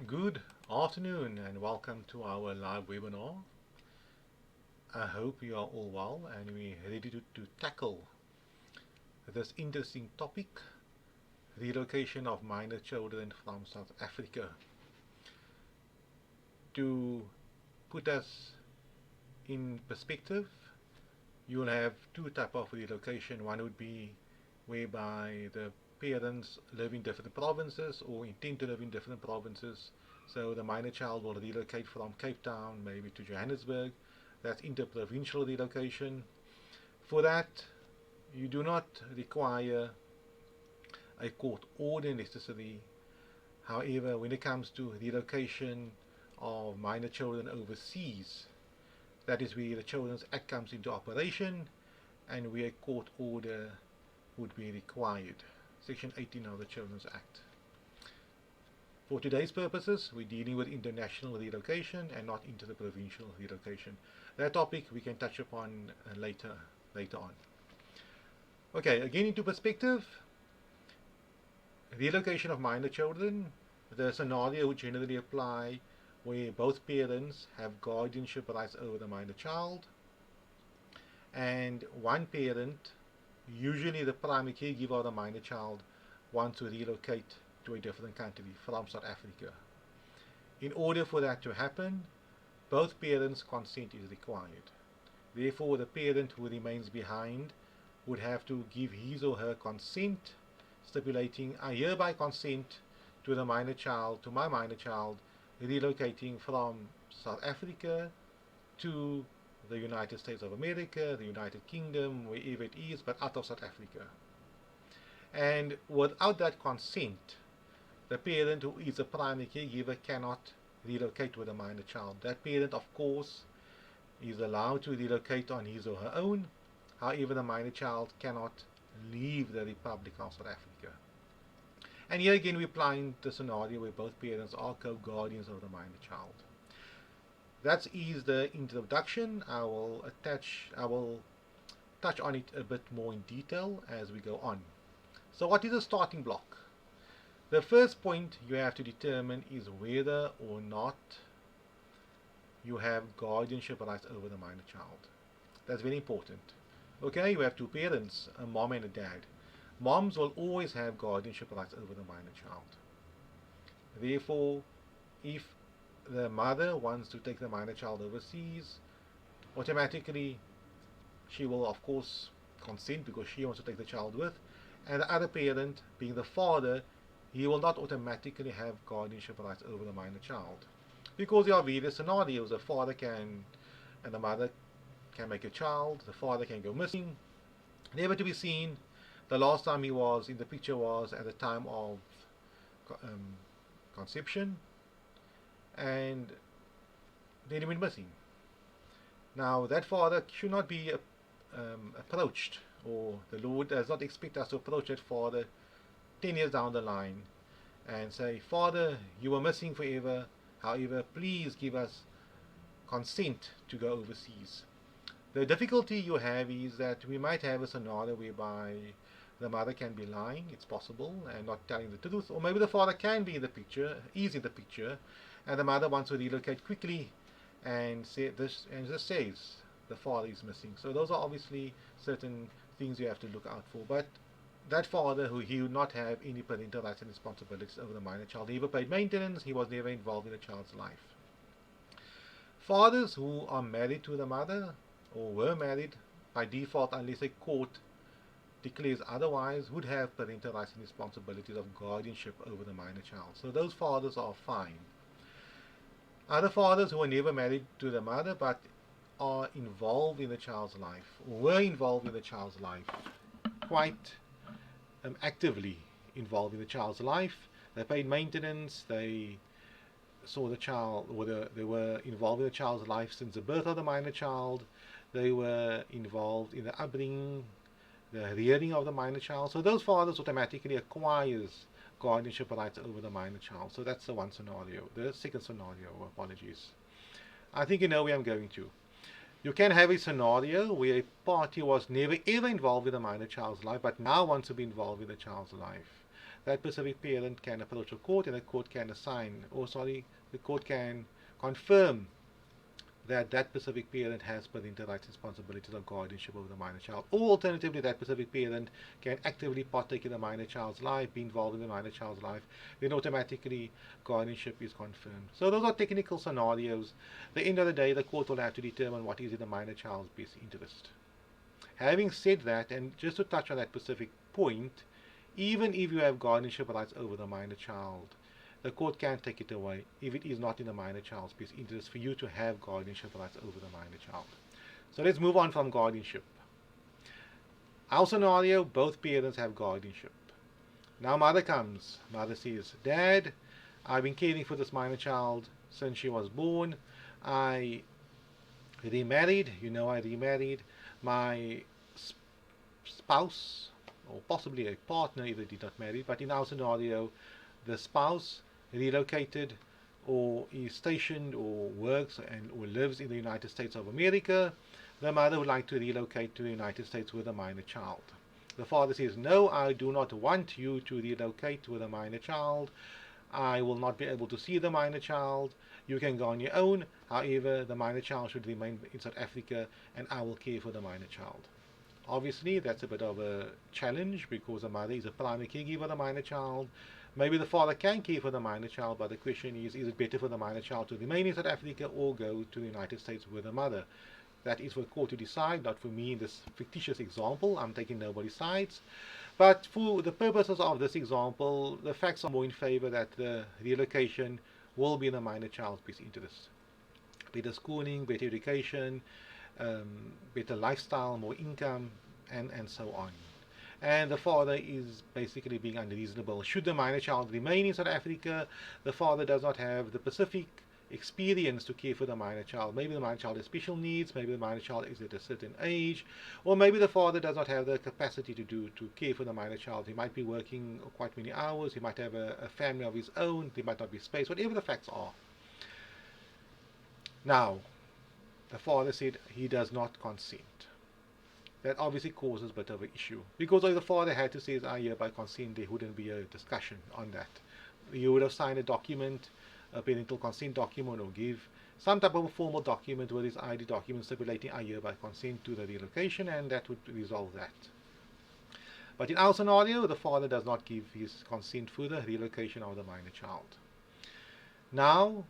Good afternoon and welcome to our live webinar. I hope you are all well and we're ready to tackle this interesting topic, relocation of minor children from South Africa. To put us in perspective, you'll have two types of relocation. One would be whereby the parents live in different provinces or intend to live in different provinces. So the minor child will relocate from Cape Town maybe to Johannesburg. That's interprovincial relocation. For that, you do not require a court order necessarily. However, when it comes to relocation of minor children overseas, that is where the Children's Act comes into operation and where a court order would be required. Section 18 of the Children's Act. For today's purposes, we're dealing with international relocation and not interprovincial relocation. That topic we can touch upon later on. Okay, again into perspective, relocation of minor children, the scenario would generally apply where both parents have guardianship rights over the minor child, and one parent, usually the primary caregiver of the minor child, wants to relocate to a different country from South Africa. In order for that to happen, both parents' consent is required. Therefore, the parent who remains behind would have to give his or her consent, stipulating, I hereby consent to the minor child, to my minor child, relocating from South Africa to the United States of America, the United Kingdom, wherever it is, but out of South Africa. And without that consent, the parent who is a primary caregiver cannot relocate with a minor child. That parent, of course, is allowed to relocate on his or her own. However, the minor child cannot leave the Republic of South Africa. And here again, we're applying the scenario where both parents are co-guardians of the minor child. That is the introduction. I will touch on it a bit more in detail as we go on. So what is a starting block? The first point you have to determine is whether or not you have guardianship rights over the minor child. That's very important. Okay, you have two parents, a mom and a dad. Moms will always have guardianship rights over the minor child. Therefore, if the mother wants to take the minor child overseas, automatically she will of course consent because she wants to take the child with, and the other parent, being the father, he will not automatically have guardianship rights over the minor child, because there are various scenarios. The father can and the mother can make a child, the father can go missing, never to be seen. The last time he was in the picture was at the time of conception, and then he went missing. Now that father should not be approached, or the Lord does not expect us to approach that father 10 years down the line and say, Father, you were missing forever, however, please give us consent to go overseas. The difficulty you have is that we might have a scenario whereby the mother can be lying, it's possible, and not telling the truth, or maybe the father can be in the picture, is in the picture, and the mother wants to relocate quickly and say this, and just says the father is missing. So those are obviously certain things you have to look out for. But that father, he would not have any parental rights and responsibilities over the minor child. He never paid maintenance, he was never involved in the child's life. Fathers who are married to the mother, or were married by default unless a court declares otherwise, would have parental rights and responsibilities of guardianship over the minor child. So those fathers are fine. Other fathers who are never married to the mother but are involved in the child's life, or were involved in the child's life, quite actively involved in the child's life. They paid maintenance, they saw the child, or they were involved in the child's life since the birth of the minor child. They were involved in the upbringing, the rearing of the minor child. So those fathers automatically acquires guardianship rights over the minor child. So that's the one scenario. The second scenario, apologies. I think you know where I'm going to. You can have a scenario where a party was never ever involved in the minor child's life, but now wants to be involved in the child's life. that specific parent can approach a court, and the court can assign, the court can confirm that that specific parent has parental rights, responsibilities, or guardianship over the minor child. Or alternatively, that specific parent can actively partake in the minor child's life, be involved in the minor child's life, then automatically guardianship is confirmed. So those are technical scenarios. At the end of the day, the court will have to determine what is in the minor child's best interest. Having said that, and just to touch on that specific point, even if you have guardianship rights over the minor child, the court can take it away if it is not in the minor child's best interest for you to have guardianship rights over the minor child. So let's move on from guardianship. Our scenario, both parents have guardianship. Now mother comes. Mother says, Dad, I've been caring for this minor child since she was born. I remarried. I remarried. My spouse, or possibly a partner if they did not marry, but in our scenario, the spouse relocated or is stationed or works or lives in the United States of America. The mother would like to relocate to the United States with a minor child. The father says, no, I do not want you to relocate with a minor child. I will not be able to see the minor child. You can go on your own. However, the minor child should remain in South Africa and I will care for the minor child. Obviously, that's a bit of a challenge because the mother is a primary caregiver of the minor child. Maybe the father can care for the minor child, but the question is it better for the minor child to remain in South Africa or go to the United States with the mother? That is for the court to decide, not for me in this fictitious example. I'm taking nobody's sides. But for the purposes of this example, the facts are more in favor that the relocation will be in the minor child's best interest. Better schooling, better education, better lifestyle, more income, and so on. And the father is basically being unreasonable. Should the minor child remain in South Africa, the father does not have the specific experience to care for the minor child. Maybe the minor child has special needs, maybe the minor child is at a certain age, or maybe the father does not have the capacity to care for the minor child. He might be working quite many hours, he might have a family of his own, there might not be space, whatever the facts are. Now, the father said he does not consent. That obviously causes a bit of an issue. Because if the father had to say, I hereby consent, there wouldn't be a discussion on that. You would have signed a document, a parental consent document, or give some type of a formal document with his ID document stipulating, I hereby consent to the relocation, and that would resolve that. But in our scenario, the father does not give his consent for the relocation of the minor child. Now,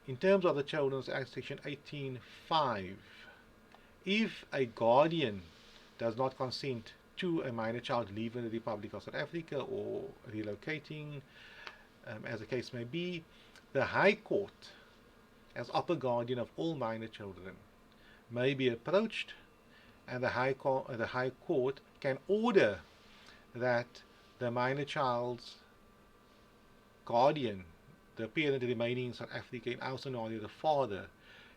in terms of the Children's Act, Section 18(5), if a guardian does not consent to a minor child leaving the Republic of South Africa or relocating, as the case may be, the High Court, as upper guardian of all minor children, may be approached, and the High Court can order that the minor child's guardian, the parent remaining in South Africa, in our scenario the father,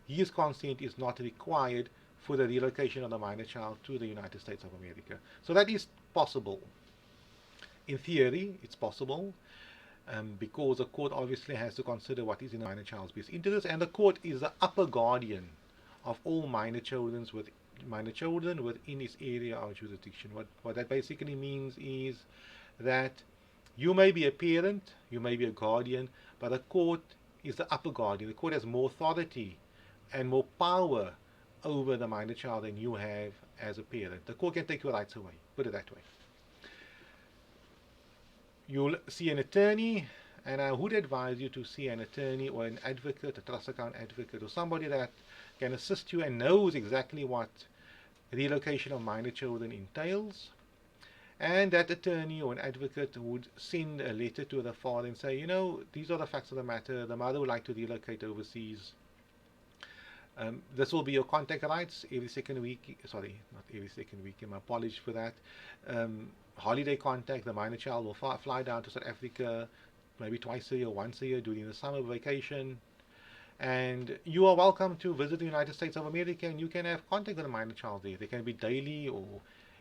his consent is not required for the relocation of the minor child to the United States of America. So that is possible. In theory, it's possible, because the court obviously has to consider what is in the minor child's best interest, and the court is the upper guardian of all minor children within its area of jurisdiction. What that basically means is that you may be a parent, you may be a guardian, but the court is the upper guardian. The court has more authority and more power over the minor child than you have as a parent. The court can take your rights away, put it that way. You'll see an attorney, and I would advise you to see an attorney or an advocate, a trust account advocate, or somebody that can assist you and knows exactly what relocation of minor children entails. And that attorney or an advocate would send a letter to the father and say, these are the facts of the matter. The mother would like to relocate overseas. This will be your contact rights every second week. Sorry, not every second week. My apologies for that. Holiday contact. The minor child will fly down to South Africa maybe twice a year, once a year during the summer vacation. And you are welcome to visit the United States of America, and you can have contact with the minor child there. They can be daily or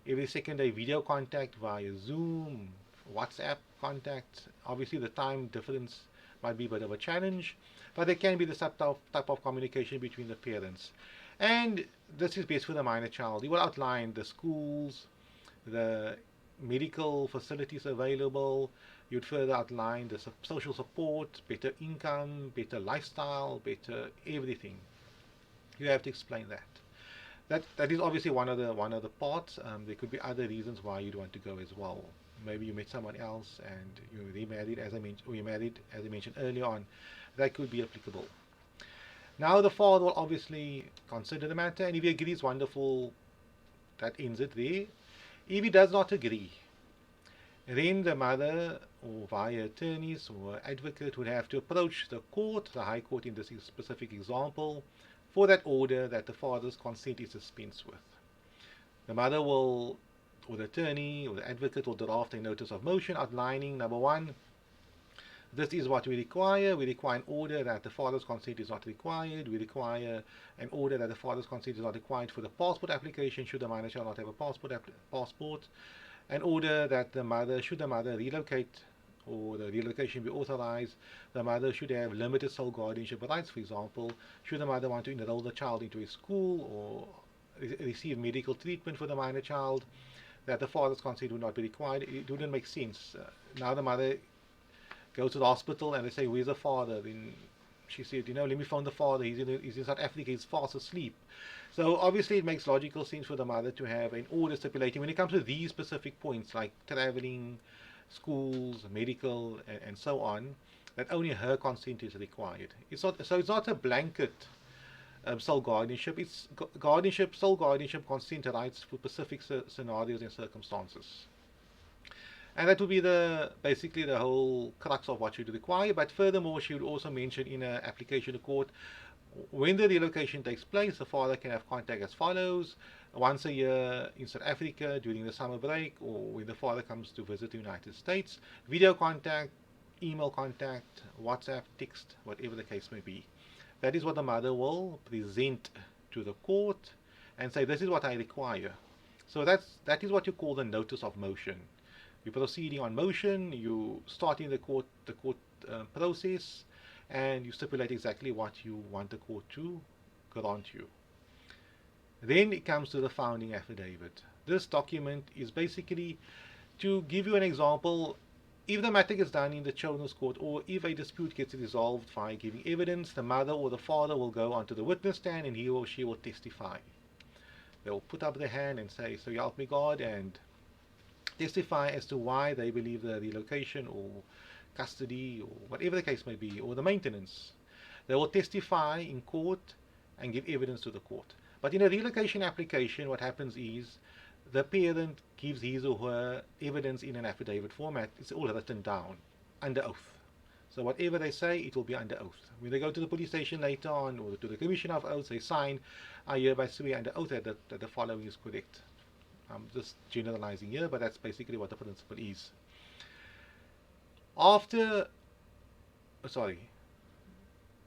every second day video contact via Zoom, WhatsApp contact. Obviously, the time difference might be a bit of a challenge, but there can be the type of communication between the parents. And this is best for the minor child. He will outline the schools, the medical facilities available. You'd further outline the social support, better income, better lifestyle, better everything. You have to explain that. That is obviously one of the parts. There could be other reasons why you'd want to go as well. Maybe you met someone else and you remarried, as I mentioned, or you married, as I mentioned earlier on. That could be applicable. Now the father will obviously consider the matter, and if he agrees, wonderful. That ends it there. If he does not agree, then the mother, or via attorneys or advocate, would have to approach the court, the High Court in this specific example, for that order that the father's consent is dispensed with. The mother will, or the attorney, or the advocate will draft a notice of motion outlining, number one, this is what we require. We require an order that the father's consent is not required. We require an order that the father's consent is not required for the passport application, should the minor child not have a passport. An order that the mother, should the mother relocate or the relocation be authorized, the mother should have limited sole guardianship rights. For example, should the mother want to enroll the child into a school or receive medical treatment for the minor child, that the father's consent would not be required. It wouldn't make sense. Now the mother goes to the hospital and they say, where's the father? Then she said, let me phone the father. He's in South Africa. He's fast asleep. So obviously it makes logical sense for the mother to have an order stipulating when it comes to these specific points like traveling, schools, medical, and so on, that only her consent is required. It's not a blanket sole guardianship. It's sole guardianship consent rights for specific scenarios and circumstances. And that would be basically the whole crux of what she would require. But furthermore, she would also mention in an application to court, when the relocation takes place, the father can have contact as follows: once a year in South Africa during the summer break, or when the father comes to visit the United States, video contact, email contact, WhatsApp, text, whatever the case may be. That is what the mother will present to the court and say, this is what I require. So that is what you call the notice of motion. You're proceeding on motion, you starting the court process, and you stipulate exactly what you want the court to grant you. Then it comes to the founding affidavit. This document is basically to give you an example. If the matter gets done in the children's court, or if a dispute gets resolved by giving evidence, the mother or the father will go onto the witness stand and he or she will testify. They'll put up their hand and say, so help me God, and testify as to why they believe the relocation or custody or whatever the case may be, or the maintenance. They will testify in court and give evidence to the court. But in a relocation application, what happens is the parent gives his or her evidence in an affidavit format. It's all written down under oath. So whatever they say, it will be under oath. When they go to the police station later on, or to the Commission of Oaths, they sign, I hereby swear under oath that the following is correct. I'm just generalizing here, but that's basically what the principle is.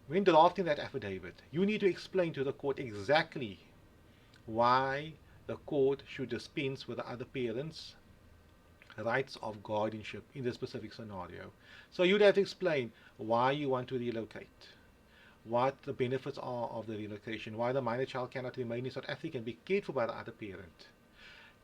When drafting that affidavit, you need to explain to the court exactly why the court should dispense with the other parent's rights of guardianship in this specific scenario. So you'd have to explain why you want to relocate, what the benefits are of the relocation, why the minor child cannot remain in South Africa and be cared for by the other parent.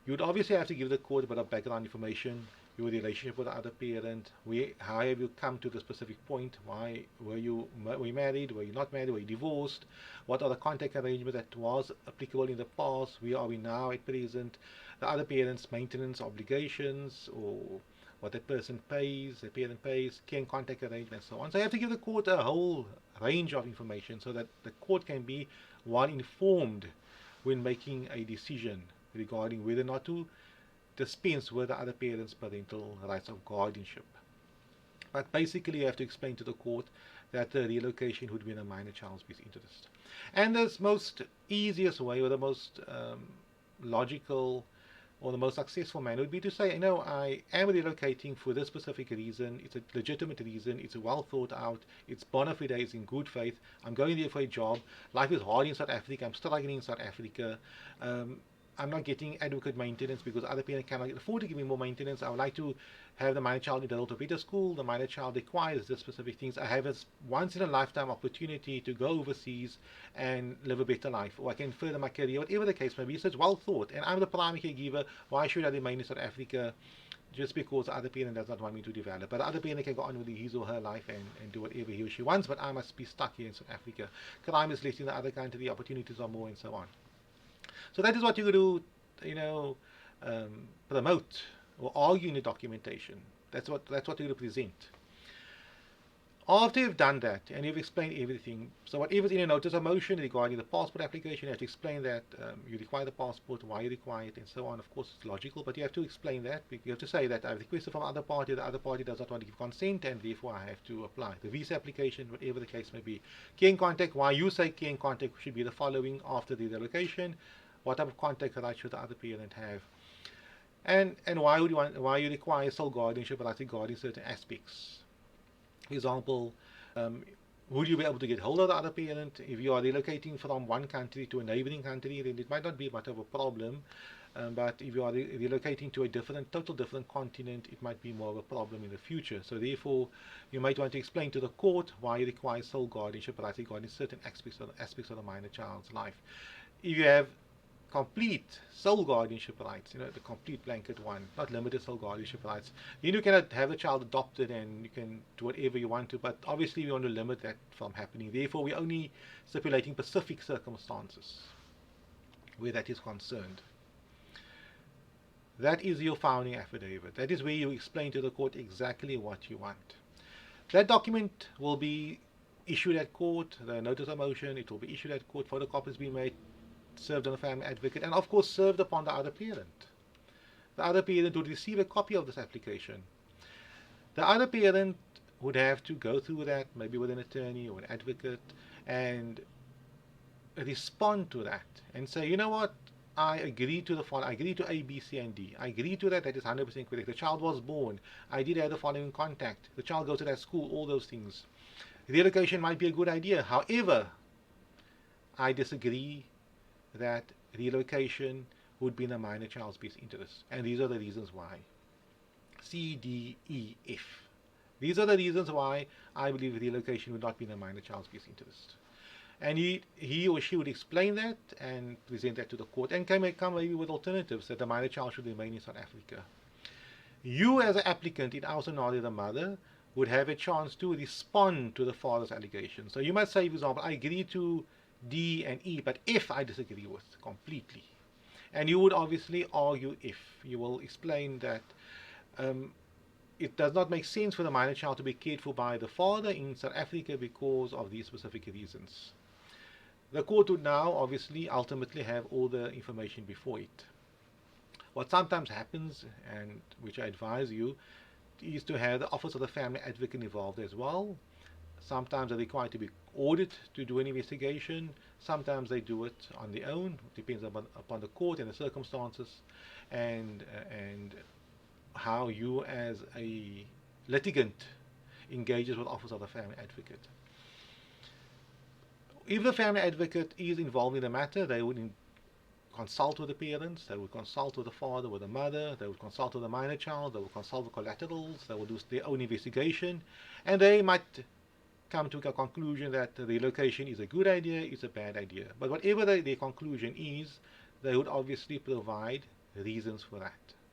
You'd obviously have to give the court a bit of background information, your relationship with the other parent, how have you come to the specific point, why were you married, were you not married, were you divorced, what are the contact arrangements that was applicable in the past, where are we now at present, the other parent's maintenance obligations, or what that person pays, the parent pays, care and contact arrangements, and so on. So you have to give the court a whole range of information so that the court can be well informed when making a decision regarding whether or not to dispense with the other parent's parental rights of guardianship. But basically you have to explain to the court that the relocation would be in a minor child's best interest. And the most easiest way, or the most logical or the most successful manner would be to say, I am relocating for this specific reason, it's a legitimate reason, it's well thought out, it's bona fide, it's in good faith, I'm going there for a job, life is hard in South Africa, I'm struggling in South Africa, I'm not getting adequate maintenance because other parents cannot afford to give me more maintenance. I would like to have the minor child enrolled to a better school. The minor child requires this specific things. I have a once in a lifetime opportunity to go overseas and live a better life, or I can further my career, whatever the case may be. So it's well thought. And I'm the primary caregiver. Why should I remain in South Africa just because the other parent does not want me to develop. But the other parent can go on with his or her life and do whatever he or she wants, but I must be stuck here in South Africa. Crime is less in the other country, the opportunities are more, and so on. So that is what you do, promote or argue in the documentation. That's what you present. After you've done that and you've explained everything, so whatever's in a notice of motion regarding the passport application, you have to explain that you require the passport, why you require it, and so on. Of course, it's logical, but you have to explain that. You have to say that I've requested from the other party does not want to give consent, and therefore I have to apply. The visa application, whatever the case may be. Care and contact, why you say care and contact should be the following after the relocation. What type of contact rights should the other parent have? And why you require sole guardianship rights regarding certain aspects. For example, would you be able to get hold of the other parent? If you are relocating from one country to a neighboring country, then it might not be much of a problem. But if you are relocating to a total different continent, it might be more of a problem in the future. So therefore, you might want to explain to the court why you require sole guardianship rights regarding certain aspects of the minor child's life. If you have complete sole guardianship rights, the complete blanket one, not limited sole guardianship rights, then you cannot have the child adopted and you can do whatever you want to, but obviously we want to limit that from happening. Therefore, we're only stipulating specific circumstances where that is concerned. That is your founding affidavit. That is where you explain to the court exactly what you want. That document will be issued at court, the notice of motion, it will be issued at court, photocopies be made, served on the family advocate, and of course served upon the other parent. The other parent would receive a copy of this application. The other parent would have to go through that, maybe with an attorney or an advocate, and respond to that and say, you know what, I agree to the following, I agree to A, B, C, and D. I agree to that is 100% correct. The child was born. I did have the following contact. The child goes to that school, all those things. Relocation might be a good idea. However, I disagree that relocation would be in a minor child's best interest. And these are the reasons why. C, D, E, F. These are the reasons why I believe relocation would not be in a minor child's best interest. And he or she would explain that and present that to the court and come maybe with alternatives that the minor child should remain in South Africa. You as an applicant, in our scenario the mother, would have a chance to respond to the father's allegation. So you might say, for example, I agree to D and E, but F I disagree with completely. And you would obviously argue if. You will explain that it does not make sense for the minor child to be cared for by the father in South Africa because of these specific reasons. The court would now obviously ultimately have all the information before it. What sometimes happens, and which I advise you, is to have the Office of the Family Advocate involved as well. Sometimes they're required to be ordered to do an investigation. Sometimes they do it on their own. It depends upon the court and the circumstances and how you as a litigant engages with the Office of the Family Advocate. If the family advocate is involved in the matter, they would consult with the parents, they would consult with the father, with the mother, they would consult with the minor child, they would consult with collaterals, they would do their own investigation, and they might come to a conclusion that the relocation is a good idea, it's a bad idea. But whatever their conclusion is, they would obviously provide reasons for that,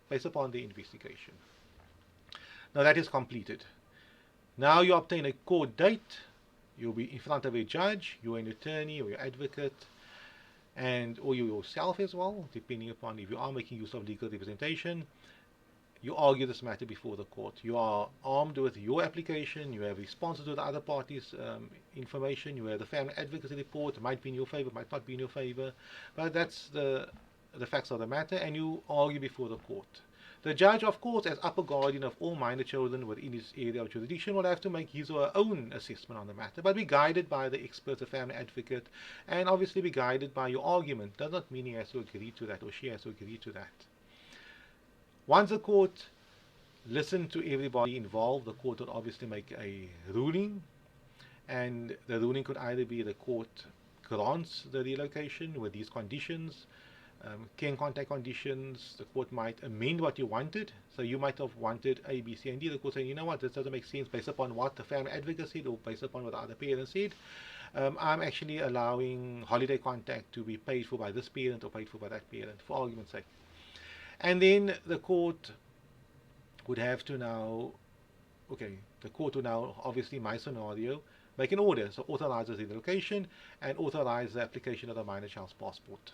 based upon the investigation. Now that is completed. Now you obtain a court date. You'll be in front of a judge, you're an attorney or your advocate, or you yourself as well, depending upon if you are making use of legal representation. You argue this matter before the court. You are armed with your application, you have responses to the other party's information, you have the family advocacy report. It might be in your favor, might not be in your favor, but that's the facts of the matter, and you argue before the court. The judge, of course, as upper guardian of all minor children within his area of jurisdiction, will have to make his or her own assessment on the matter, but be guided by the expert, the family advocate, and obviously be guided by your argument. Does not mean he has to agree to that or she has to agree to that. Once the court listened to everybody involved, the court would obviously make a ruling, and the ruling could either be the court grants the relocation with these conditions, care and contact conditions. The court might amend what you wanted. So you might have wanted A, B, C, and D. The court saying, you know what, this doesn't make sense based upon what the family advocate said or based upon what the other parents said. I'm actually allowing holiday contact to be paid for by this parent or paid for by that parent, for argument's sake. And then the court would have to now, okay, the court would now, obviously my scenario, make an order, so authorizes the relocation and authorize the application of the minor child's passport.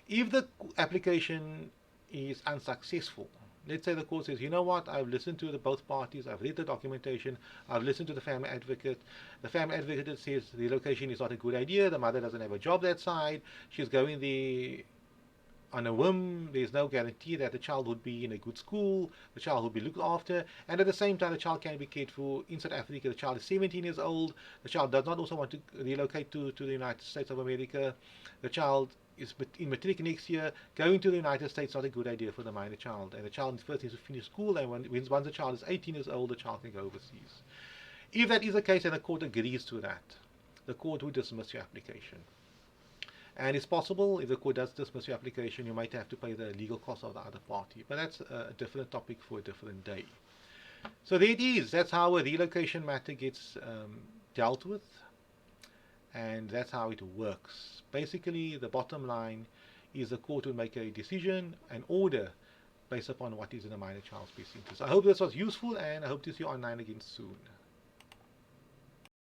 If the application is unsuccessful, let's say the court says, you know what, I've listened to both parties, I've read the documentation, I've listened to the family advocate. The family advocate says the relocation is not a good idea, the mother doesn't have a job that side, she's going there on a whim, there's no guarantee that the child would be in a good school, the child would be looked after, and at the same time the child can be cared for in South Africa. The child is 17 years old, the child does not also want to relocate to the United States of America, the child is in matric next year, going to the United States is not a good idea for the minor child, and the child first needs to finish school, and once the child is 18 years old, the child can go overseas. If that is the case and the court agrees to that, the court will dismiss your application. And it's possible, if the court does dismiss your application, you might have to pay the legal costs of the other party. But that's a different topic for a different day. So there it is. That's how a relocation matter gets dealt with. And that's how it works. Basically, the bottom line is the court will make a decision, an order, based upon what is in the minor child's best interest. I hope this was useful, and I hope to see you online again soon.